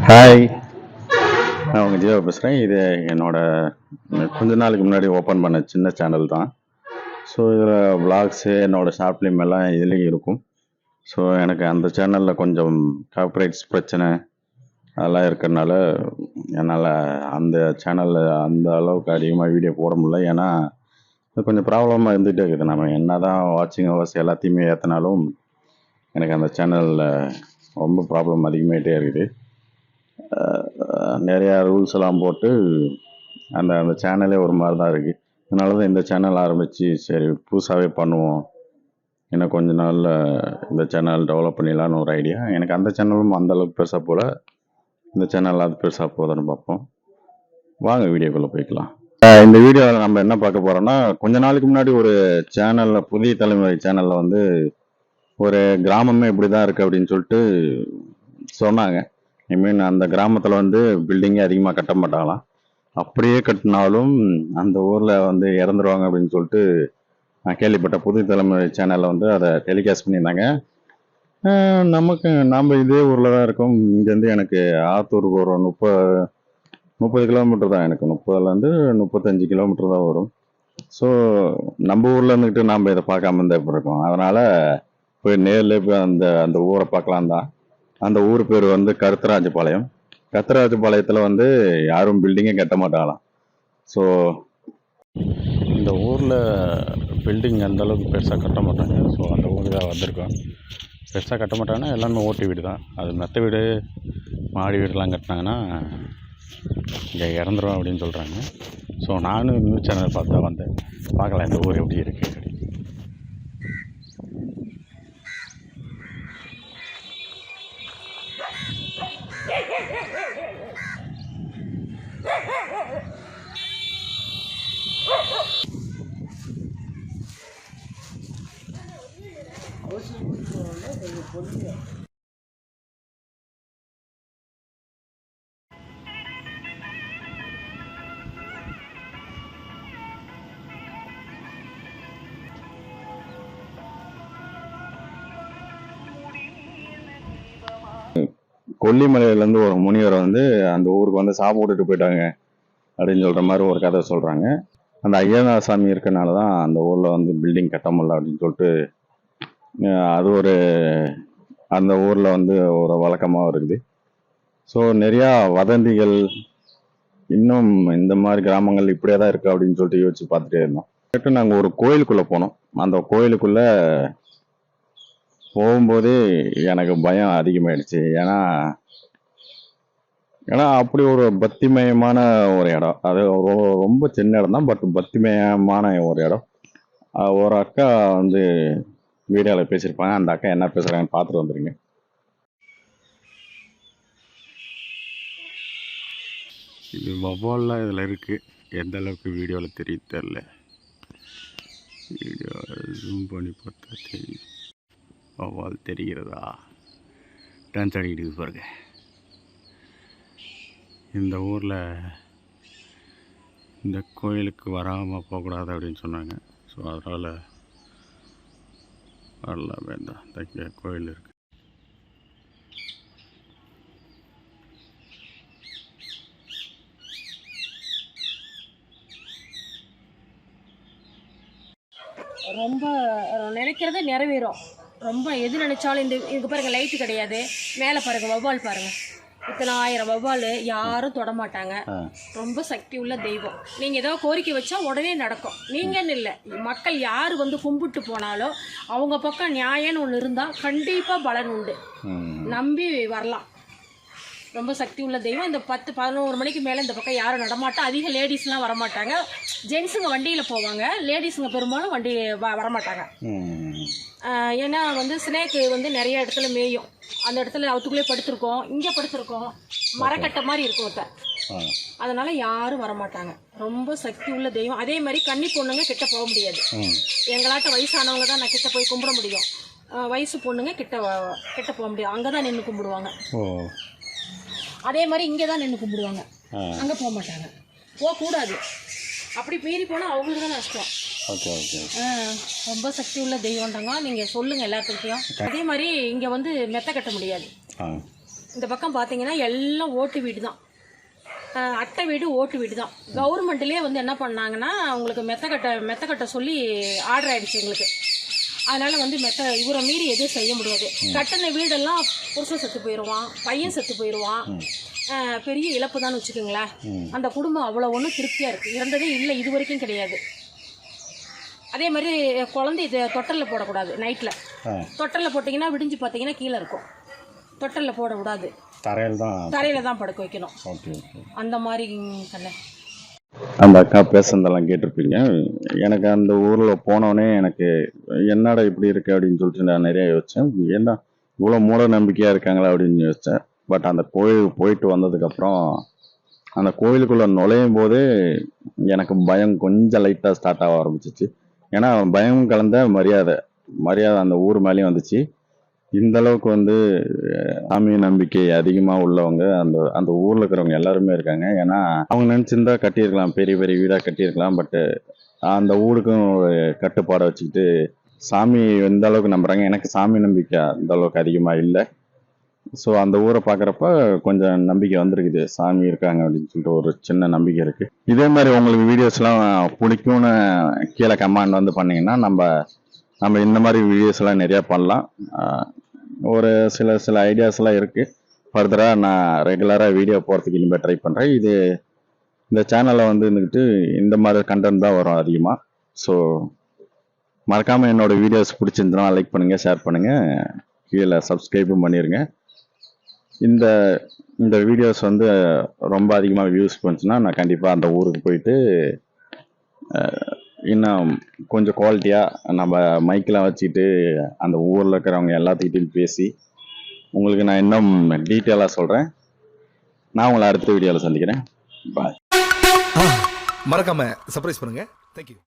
Hi, நான் உங்கள் ஜீவா பேசுகிறேன். இது என்னோட கொஞ்ச நாளைக்கு முன்னாடி ஓப்பன் பண்ண சின்ன சேனல் தான். ஸோ இதில் விளாக்ஸு என்னோடய ஷார்ட் ஃபிலிம் எல்லாம் இதுலேயும் இருக்கும். ஸோ எனக்கு அந்த சேனலில் கொஞ்சம் காப்பிரைட்ஸ் பிரச்சனை அதெல்லாம் இருக்கிறனால என்னால் அந்த சேனலில் அந்த அளவுக்கு அதிகமாக வீடியோ போட முடியல. ஏன்னா அது கொஞ்சம் ப்ராப்ளமாக இருந்துகிட்டே இருக்குது. நம்ம என்ன தான் வாட்சிங் ஹவர்ஸ் எல்லாத்தையுமே ஏற்றினாலும் எனக்கு அந்த சேனலில் ரொம்ப ப்ராப்ளம் அதிகமாகிட்டே இருக்குது. நிறையா ரூல்ஸ் எல்லாம் போட்டு அந்த அந்த சேனலே ஒரு மாதிரி தான் இருக்குது. அதனால தான் இந்த சேனல் ஆரம்பித்து சரி புதுசாகவே பண்ணுவோம், இன்னும் கொஞ்ச நாளில் இந்த சேனல் டெவலப் பண்ணிடலான்னு ஒரு ஐடியா. எனக்கு அந்த சேனலும் அந்தளவுக்கு பெருசாக போல், இந்த சேனல் அது பெருசாக போதுன்னு பார்ப்போம். வாங்க வீடியோக்குள்ளே போய்க்கலாம். இந்த வீடியோவில் நம்ம என்ன பார்க்க போகிறோம்னா, கொஞ்ச நாளுக்கு முன்னாடி ஒரு சேனலில் புதிய தலைமுறை சேனலில் வந்து ஒரு கிராமமே இப்படி தான் இருக்குது அப்படின்னு சொல்லிட்டு சொன்னாங்க. ஐ மீன் அந்த கிராமத்தில் வந்து பில்டிங்கே அதிகமாக கட்ட மாட்டாங்களாம். அப்படியே கட்டினாலும் அந்த ஊரில் வந்து இறந்துருவாங்க அப்படின்னு சொல்லிட்டு நான் கேள்விப்பட்ட புது தலைமுறை சேனலில் வந்து அதை டெலிகாஸ்ட் பண்ணியிருந்தாங்க. நாம் இதே ஊரில் தான் இருக்கோம். இங்கேருந்து எனக்கு ஆத்தூருக்கு ஒரு 30 கிலோமீட்டர் தான், எனக்கு 30லேருந்து 35 கிலோமீட்டர் தான் வரும். ஸோ நம்ம ஊரில் இருந்துக்கிட்டு நாம் இதை பார்க்காம இருந்தால் எப்படி இருக்கோம். அதனால் போய் நேரில் போய் அந்த அந்த ஊரை பார்க்கலாம் தான். அந்த ஊர் பேர் வந்து கருத்தராஜபாளையம். கருத்தராஜபாளையத்தில் வந்து யாரும் பில்டிங்கே கட்ட மாட்டாங்களாம். ஸோ இந்த ஊரில் பில்டிங் அந்தளவுக்கு பெருசாக கட்ட மாட்டாங்க. ஸோ அந்த ஊருக்கு தான் வந்திருக்கோம். பெருசாக கட்ட மாட்டாங்கன்னா எல்லாமே ஓட்டு வீடு தான். அது மெத்த வீடு மாடி வீடுலாம் கட்டினாங்கன்னா இங்கே இறந்துரும் அப்படின்னு சொல்கிறாங்க. ஸோ நானும் நியூஸ் சேனல் பார்த்து தான் வந்தேன், பார்க்கலாம் இந்த ஊர் எப்படி இருக்குது. கொல்லிமலையிலேருந்து ஒரு முனிவர் வந்து அந்த ஊருக்கு வந்து சாப்பிட்டு விட்டுட்டு போயிட்டாங்க அப்படின்னு சொல்கிற மாதிரி ஒரு கதை சொல்கிறாங்க. அந்த ஐயனார் சாமி இருக்கனால தான் அந்த ஊரில் வந்து பில்டிங் கட்ட முடியல அப்படின்னு சொல்லிட்டு அது ஒரு அந்த ஊரில் வந்து ஒரு வழக்கமாக இருக்குது. ஸோ நிறையா வதந்திகள் இன்னும் இந்த மாதிரி கிராமங்கள் இப்படியே தான் இருக்குது அப்படின்னு சொல்லிட்டு யோசிச்சு பார்த்துட்டே இருந்தோம். நாங்கள் ஒரு கோயிலுக்குள்ளே போனோம். அந்த கோயிலுக்குள்ளே போகும்போதே எனக்கு பயம் அதிகமாகிடுச்சு. ஏன்னா அப்படி ஒரு பக்திமயமான ஒரு இடம். அது ரொம்ப சின்ன இடம் தான், பட் பக்திமயமான ஒரு இடம். ஒரு அக்கா வந்து வீடியோவில் பேசியிருப்பாங்க. அந்த அக்கா என்ன பேசுகிறாங்கன்னு பார்த்துட்டு வந்துடுங்க. இது வவ்வால்லாம் இதில் இருக்குது. எந்த அளவுக்கு வீடியோவில் தெரியுது தெரில. வீடியோ ஜூம் பண்ணி பார்த்தா தெரியும். வவ்வால் தெரிகிறதா? டான்ஸ் ஆடிக்கிட்டு பாருங்க. இந்த ஊரில் இந்த கோயிலுக்கு வராமல் போகக்கூடாது அப்படின்னு சொன்னாங்க. ஸோ அதனால் வரலாமே தான் இந்த கோயில் இருக்குது. ரொம்ப நினைக்கிறத நிறைவேறும். ரொம்ப எது நினைச்சாலும் இதுக்கு பாருங்க, லைட்டு கிடையாது, மேலே பாருங்க வவ்வால் பாருங்க, இத்தனை 1000 வவ்வால் யாரும் தொடமாட்டாங்க. ரொம்ப சக்தி உள்ள தெய்வம். நீங்கள் ஏதோ கோரிக்கை வச்சா உடனே நடக்கும். நீங்கன்னு இல்லை, மக்கள் யார் வந்து கும்பிட்டு போனாலும் அவங்க பக்கம் நியாயம்னு ஒன்று இருந்தால் கண்டிப்பாக பலன் உண்டு. நம்பி வரலாம். ரொம்ப சக்தி உள்ள தெய்வம். இந்த 10-11 மணிக்கு மேலே இந்த பக்கம் யாரும் நடமாட்டா. அதிக லேடிஸ்லாம் வரமாட்டாங்க. ஜென்ஸுங்க வண்டியில் போவாங்க, லேடிஸுங்க பெரும்பாலும் வண்டி வரமாட்டாங்க. ஏன்னா வந்து ஸ்னேக்கு வந்து நிறைய இடத்துல மேயும். அந்த இடத்துல அவத்துக்குள்ளே படுத்திருக்கோம், இங்கே படுத்திருக்கோம், மரக்கட்டை மாதிரி இருக்கும் இப்போ. அதனால யாரும் வரமாட்டாங்க. ரொம்ப சக்தி உள்ள தெய்வம். அதே மாதிரி கன்னி பொண்ணுங்க கிட்ட போக முடியாது. எங்களாட்ட வயசானவங்க தான் நான் கிட்ட போய் கும்பிட முடியும். வயசு பொண்ணுங்க கிட்ட போக முடியும். அங்கே தான் நின்று கும்பிடுவாங்க. அதே மாதிரி இங்கே தான் நின்று கும்பிடுவாங்க, அங்கே போக மாட்டாங்க. போகக்கூடாது. அப்படி மீறி போனால் அவங்களுக்கு தான் நஷ்டம். ரொம்ப சக்தி உள்ள தெய்வம்ன்றாங்க. நீங்கள் சொல்லுங்கள் எல்லாத்துக்கிட்டையும். அதே மாதிரி இங்கே வந்து மெத்த கட்ட முடியாது. இந்த பக்கம் பார்த்தீங்கன்னா எல்லாம் ஓட்டு வீடு தான், அட்டை வீடு ஓட்டு வீடு தான். கவர்மெண்ட்லேயே வந்து என்ன பண்ணாங்கன்னா உங்களுக்கு மெத்த கட்ட சொல்லி ஆர்டர் ஆயிடுச்சு எங்களுக்கு. அதனால் வந்து இவரை மீறி எதுவும் செய்ய முடியாது. கட்டின வீடெல்லாம் புருஷன் செத்து போயிடுவான், பையன் செத்து போயிடுவான், பெரிய இழப்பு தான் வச்சுக்கோங்களேன். அந்த குடும்பம் அவ்வளோ ஒன்றும் திருப்தியாக இருக்குது, இறந்ததே இல்லை இது வரைக்கும் கிடையாது. அதே மாதிரி குழந்தை இது தொட்டலில் போடக்கூடாது. நைட்டில் தொட்டலில் போட்டிங்கன்னா விடிஞ்சு பார்த்தீங்கன்னா கீழே இருக்கும். தொட்டலில் போட விடாது, தரையில் தான் படுக்க வைக்கணும். அந்த மாதிரி கண்ணே. அந்த அக்கா பேசுனதெல்லாம் கேட்டிருப்பீங்க. எனக்கு அந்த ஊரில் போனோடனே எனக்கு என்னடா இப்படி இருக்கு அப்படின்னு சொல்லிட்டு நான் நிறைய யோசித்தேன். என்ன இவ்வளோ மூட நம்பிக்கையாக இருக்காங்களா அப்படின்னு யோசித்தேன். பட் அந்த கோயில் போயிட்டு வந்ததுக்கப்புறம் அந்த கோயிலுக்குள்ளே நுழையும் போதே எனக்கு பயம் கொஞ்சம் லைட்டாக ஸ்டார்ட் ஆக ஆரம்பிச்சிச்சு. ஏன்னா பயம் கலந்த மரியாதை அந்த ஊர் மேலேயும் வந்துச்சு. இந்த அளவுக்கு வந்து சாமி நம்பிக்கை அதிகமாக உள்ளவங்க அந்த ஊரில் இருக்கிறவங்க எல்லாருமே இருக்காங்க. ஏன்னா அவங்க நினச்சிருந்தா கட்டியிருக்கலாம், பெரிய பெரிய வீடாக கட்டியிருக்கலாம். பட்டு அந்த ஊருக்கும் ஒரு கட்டுப்பாடை வச்சுக்கிட்டு சாமி எந்த அளவுக்கு நம்புறாங்க. எனக்கு சாமி நம்பிக்கை அந்த அளவுக்கு அதிகமாக இல்லை. ஸோ அந்த ஊரை பார்க்குறப்ப கொஞ்சம் நம்பிக்கை வந்திருக்குது, சாமி இருக்காங்க அப்படின்னு சொல்லிட்டு ஒரு சின்ன நம்பிக்கை இருக்குது. இதே மாதிரி உங்களுக்கு வீடியோஸ்லாம் பிடிக்கும்னு கீழே கமெண்ட் வந்து பண்ணிங்கன்னா நம்ம இந்த மாதிரி வீடியோஸ்லாம் நிறையா பண்ணலாம். ஒரு சில ஐடியாஸ்லாம் இருக்குது. ஃபர்தராக நான் ரெகுலராக வீடியோ போகிறதுக்கு இனிமேல் ட்ரை பண்ணுறேன். இந்த சேனலில் வந்து இருந்துக்கிட்டு இந்த மாதிரி கண்டென்ட் தான் வரும் அதிகமாக. ஸோ மறக்காமல் என்னோடய வீடியோஸ் பிடிச்சிருந்தனா லைக் பண்ணுங்கள், ஷேர் பண்ணுங்கள், கீழே சப்ஸ்கிரைபும் பண்ணிடுங்க. இந்த வீடியோஸ் வந்து ரொம்ப அதிகமாக வியூஸ் பண்ணுச்சுன்னா நான் கண்டிப்பாக அந்த ஊருக்கு போயிட்டு இன்னும் கொஞ்சம் குவாலிட்டியாக நம்ம மைக்கெலாம் வச்சுக்கிட்டு அந்த ஊரில் இருக்கிறவங்க எல்லாத்துக்கிட்டையும் பேசி உங்களுக்கு நான் இன்னும் டீட்டெயிலாக சொல்கிறேன். நான் உங்களை அடுத்த வீடியோவில் சந்திக்கிறேன். பாய். மறக்காம சர்ப்ரைஸ் பண்ணுங்க. தேங்க்யூ.